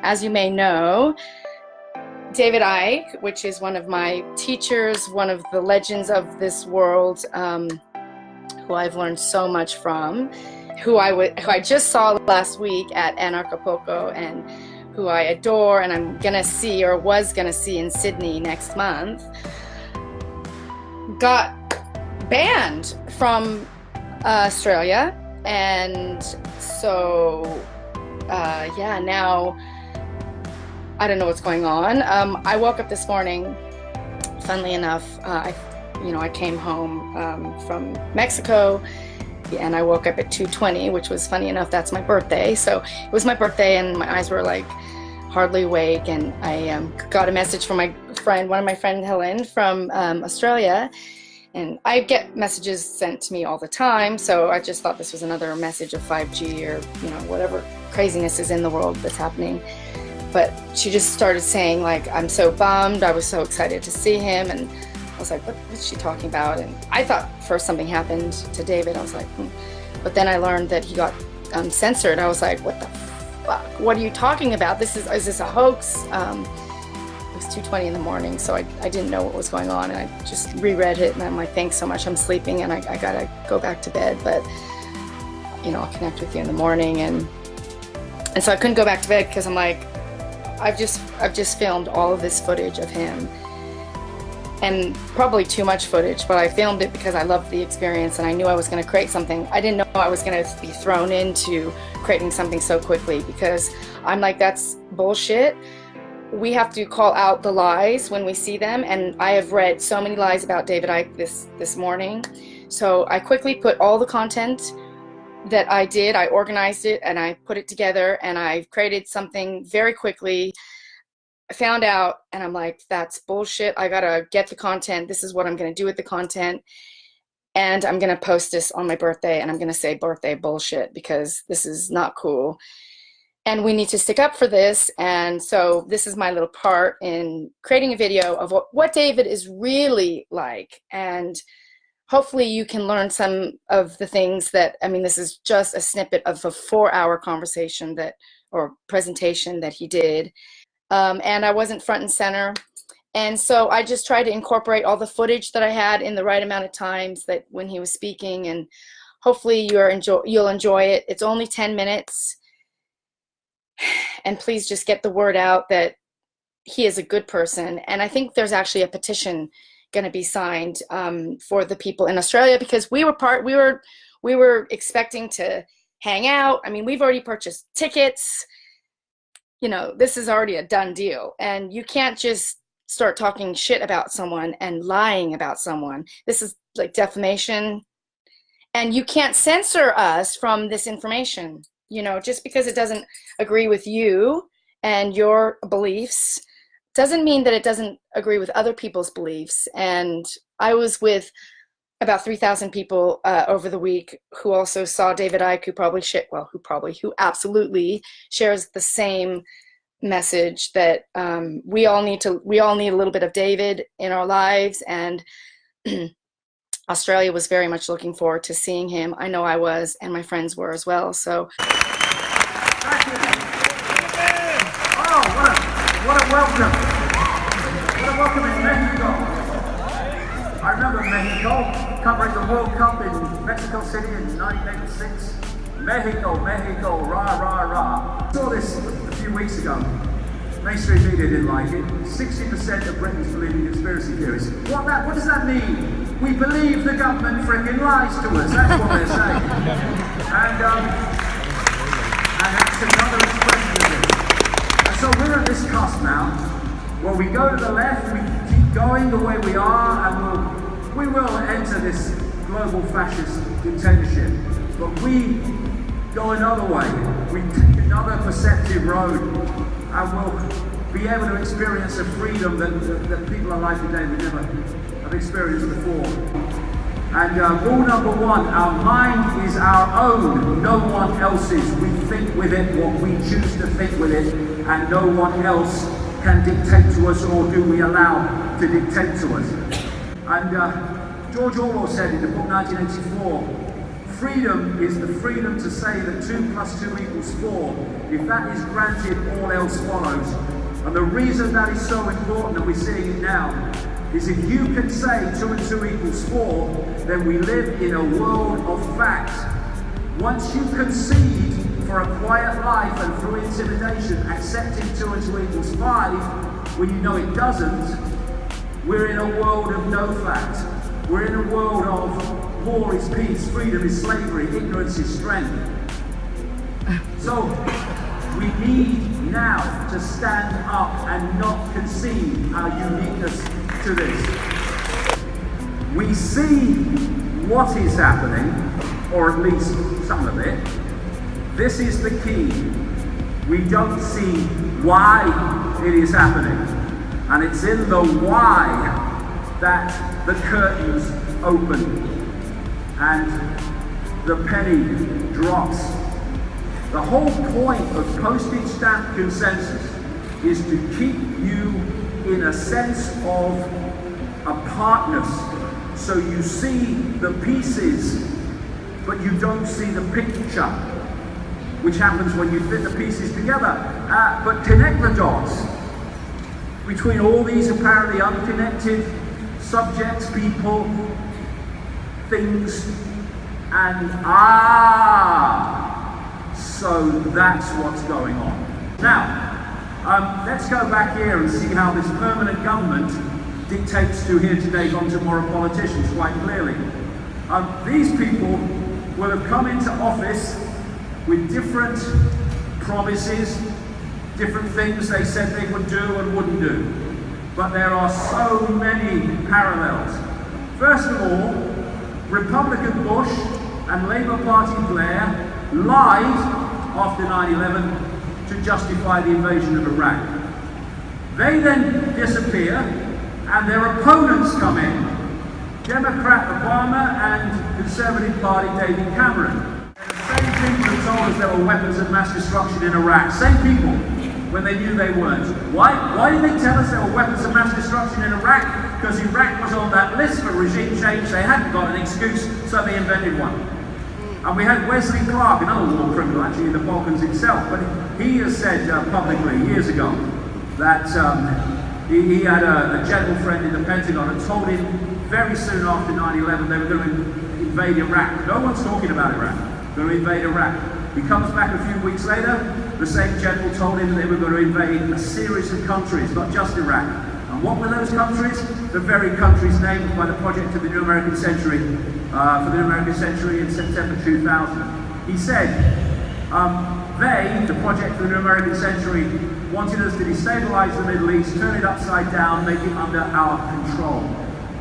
As you may know, David Icke, which is one of my teachers, one of the legends of this world, who I've learned so much from, who I just saw last week at Anarchapulco, and who I adore, and I'm gonna see, or was gonna see, in Sydney next month, got banned from Australia. And so yeah, now I don't know what's going on. I woke up this morning, funnily enough, I came home from Mexico, and I woke up at 2:20, which was, funny enough, that's my birthday. So it was my birthday, and my eyes were like hardly awake, and I got a message from my friend, one of my friends, Helen, from Australia. And I get messages sent to me all the time, so I just thought this was another message of 5G or, whatever craziness is in the world that's happening. But she just started saying, like, I'm so bummed, I was so excited to see him, and I was like, what's she talking about? And I thought first something happened to David. I was like, But then I learned that he got censored. I was like, what the fuck? What are you talking about? Is this a hoax? It was 2:20 in the morning, so I didn't know what was going on, and I just reread it, and I'm like, thanks so much, I'm sleeping, and I gotta go back to bed, but I'll connect with you in the morning. And so I couldn't go back to bed because I'm like, I've just filmed all of this footage of him, and probably too much footage, but I filmed it because I loved the experience, and I knew I was going to create something. I didn't know I was going to be thrown into creating something so quickly, because I'm like, that's bullshit. We have to call out the lies when we see them, and I have read so many lies about David Icke this morning. So I quickly put all the content that I did, I organized it, and I put it together, and I created something very quickly. I found out, and I'm like, that's bullshit. I gotta get the content. This is what I'm gonna do with the content, and I'm gonna post this on my birthday, and I'm gonna say birthday bullshit, because this is not cool. And we need to stick up for this. And so this is my little part in creating a video of what David is really like. And hopefully you can learn some of the things that, this is just a snippet of a 4-hour conversation or presentation that he did. And I wasn't front and center. And so I just tried to incorporate all the footage that I had in the right amount of times that when he was speaking, and hopefully you'll enjoy it. It's only 10 minutes. And please just get the word out that he is a good person. And I think there's actually a petition going to be signed for the people in Australia, because we were expecting to hang out. We've already purchased tickets. This is already a done deal, and you can't just start talking shit about someone and lying about someone. This is like defamation, and you can't censor us from this information. Just because it doesn't agree with you and your beliefs doesn't mean that it doesn't agree with other people's beliefs. And I was with about 3,000 people over the week who also saw David Icke, who absolutely shares the same message that we all need a little bit of David in our lives. And Australia was very much looking forward to seeing him. I know I was, and my friends were as well. So. Oh, what a welcome! What a welcome in Mexico. I remember Mexico covering the World Cup in Mexico City in 1986. Mexico, rah, rah, rah. I saw this a few weeks ago. Mainstream media didn't like it. 60% of Britons believe in conspiracy theories. What does that mean? We believe the government frickin' lies to us. That's what they're saying. And that's another expression of it. And so we're at this cusp now, where we go to the left, we keep going the way we are, and we will enter this global fascist dictatorship. But we go another way. We take another perceptive road, and we'll be able to experience a freedom that people alive today would never have experienced before. And rule number one, our mind is our own, no one else's. We think with it what we choose to think with it, and no one else can dictate to us, or do we allow to dictate to us. And George Orwell said in the book 1984, freedom is the freedom to say that 2 plus 2 equals 4. If that is granted, all else follows. And the reason that is so important, and we're seeing it now, is if you can say 2 and 2 equals 4, then we live in a world of fact. Once you concede for a quiet life and through intimidation, accepting 2 and 2 equals 5, when you know it doesn't, we're in a world of no fact. We're in a world of war is peace, freedom is slavery, ignorance is strength. So we need now to stand up and not concede our uniqueness to this. We see what is happening, or at least some of it. This is the key. We don't see why it is happening. And it's in the why that the curtains open and the penny drops. The whole point of postage stamp consensus is to keep you in a sense of apartness. So you see the pieces, but you don't see the picture, which happens when you fit the pieces together. But connect the dots between all these apparently unconnected subjects, people, things, and so that's what's going on. Now, let's go back here and see how this permanent government dictates to here today, gone tomorrow politicians quite clearly. These people will have come into office with different promises, different things they said they would do and wouldn't do. But there are so many parallels. First of all, Republican Bush and Labour Party Blair lied after 9/11 to justify the invasion of Iraq. They then disappear and their opponents come in, Democrat Obama and Conservative Party David Cameron. The same people who told us there were weapons of mass destruction in Iraq, same people, when they knew they weren't. Why did they tell us there were weapons of mass destruction in Iraq? Because Iraq was on that list for regime change. They hadn't got an excuse, so they invented one. And we had Wesley Clark, another war criminal actually in the Balkans himself, but he has said publicly years ago that he had a general friend in the Pentagon and told him very soon after 9/11 they were going to invade Iraq. No one's talking about Iraq. Going to invade Iraq. He comes back a few weeks later, the same general told him that they were going to invade a series of countries, not just Iraq. And what were those countries? The very countries named by the Project of the New American Century, for the New American Century in September 2000. He said, the Project for the New American Century, wanted us to destabilize the Middle East, turn it upside down, make it under our control.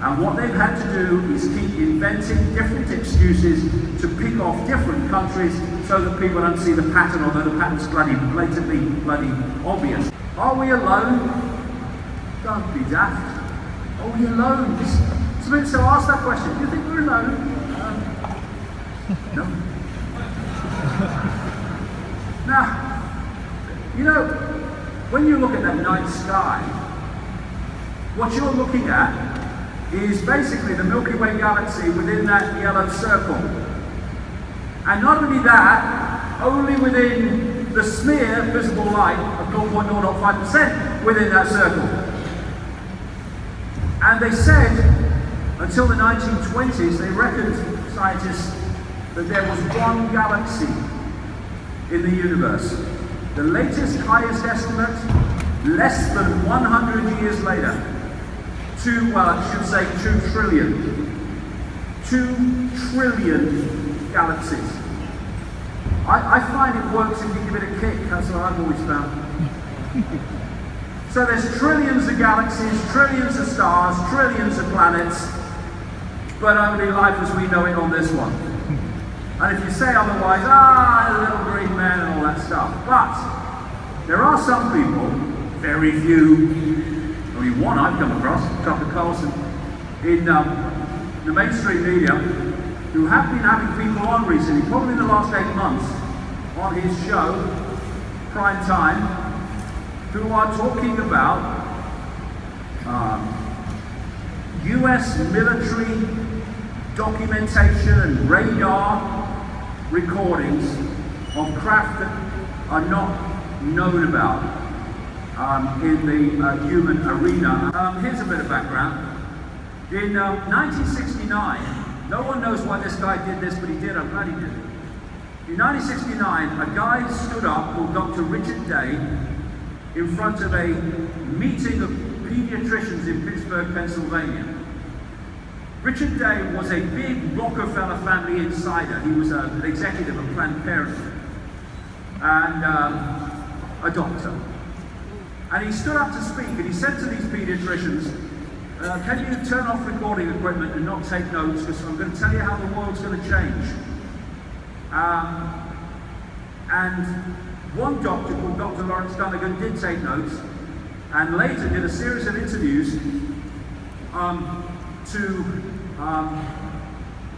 And what they've had to do is keep inventing different excuses to pick off different countries so that people don't see the pattern, although the pattern's blatantly bloody obvious. Are we alone? Don't be daft. Are we alone? So ask that question. Do you think we're alone? No. Now, you know, when you look at that night sky, what you're looking at is basically the Milky Way galaxy within that yellow circle. And not only that, only within the smear visible light of 0.005% within that circle. And they said, until the 1920s, they reckoned, scientists, that there was one galaxy in the universe. The latest, highest estimate, less than 100 years later, 2 trillion. 2 trillion galaxies. I find it works if you give it a kick, that's what I've always found. So there's trillions of galaxies, trillions of stars, trillions of planets, but only life as we know it on this one. And if you say otherwise, the little green man and all that stuff. But there are some people, very few, only one I've come across, Tucker Carlson, in the mainstream media, who have been having people on recently, probably in the last 8 months, on his show, Prime Time, who are talking about US military documentation and radar recordings of craft that are not known about in the human arena. Here's a bit of background. In 1969, no one knows why this guy did this, but he did. I'm glad he did it. In 1969, a guy stood up called Dr. Richard Day in front of a meeting of pediatricians in Pittsburgh, Pennsylvania. Richard Day was a big Rockefeller family insider. He was an executive of Planned Parenthood and a doctor. And he stood up to speak and he said to these pediatricians, can you turn off recording equipment and not take notes, because I'm going to tell you how the world's going to change. And one doctor called Dr. Lawrence Dunnigan did take notes and later did a series of interviews to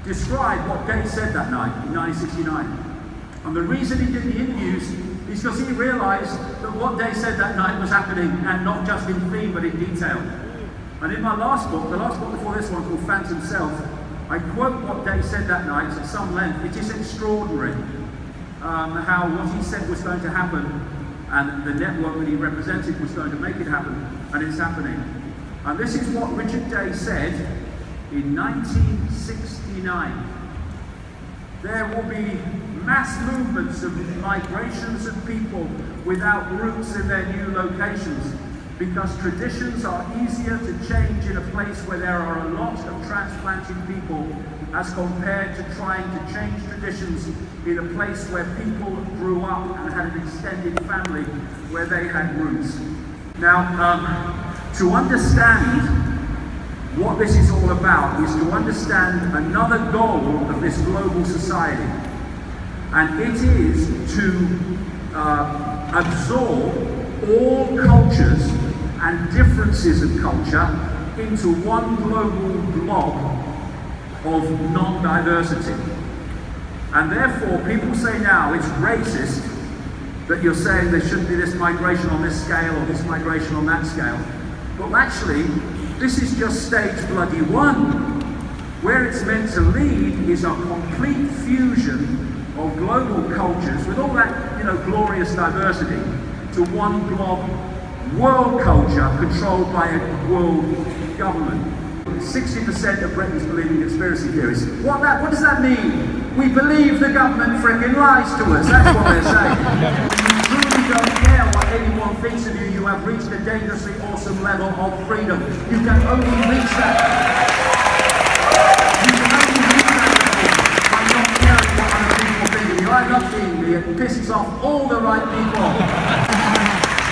describe what Day said that night in 1969. And the reason he did the interviews is because he realized that what Day said that night was happening, and not just in theme but in detail. And in my last book, the last book before this one, called Phantom Self, I quote what Day said that night at some length. It is extraordinary how what he said was going to happen, and the network that he represented was going to make it happen, and it's happening. And this is what Richard Day said in 1969. There will be mass movements of migrations of people without roots in their new locations, because traditions are easier to change in a place where there are a lot of transplanted people as compared to trying to change traditions in a place where people grew up and had an extended family where they had roots. Now, to understand what this is all about is to understand another goal of this global society, and it is to absorb all cultures and differences of culture into one global blob of non-diversity. And therefore, people say now it's racist that you're saying there shouldn't be this migration on this scale or this migration on that scale. But actually, this is just stage bloody one. Where it's meant to lead is a complete fusion of global cultures with all that, glorious diversity to one blob world culture controlled by a world government. 60% of Britons believe in conspiracy theories. What does that mean? We believe the government frickin' lies to us. That's what they're saying. You truly don't care what anyone thinks of you. You have reached a dangerously awesome level of freedom. You can only reach that. You can only reach that level by not caring what other people think of you. I love seeing me. It pisses off all the right people.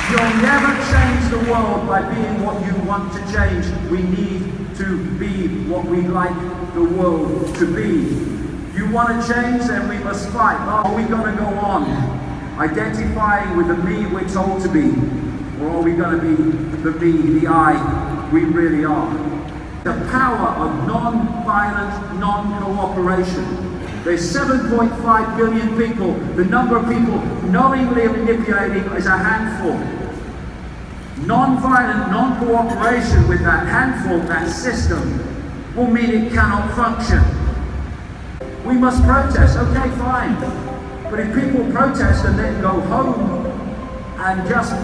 You'll never change the world by being what you want to change. We need to be what we like the world to be. You want to change, then we must fight. Are we going to go on identifying with the me we're told to be? Or are we going to be the me, the I we really are? The power of non-violent, non-cooperation. There's 7.5 billion people. The number of people knowingly manipulating is a handful. Non-violent, non-cooperation with that handful, that system, will mean it cannot function. We must protest, okay, fine. But if people protest and then go home and just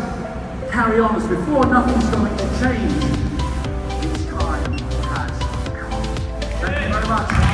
carry on as before, nothing's going to change. This time has come. Thank you very much.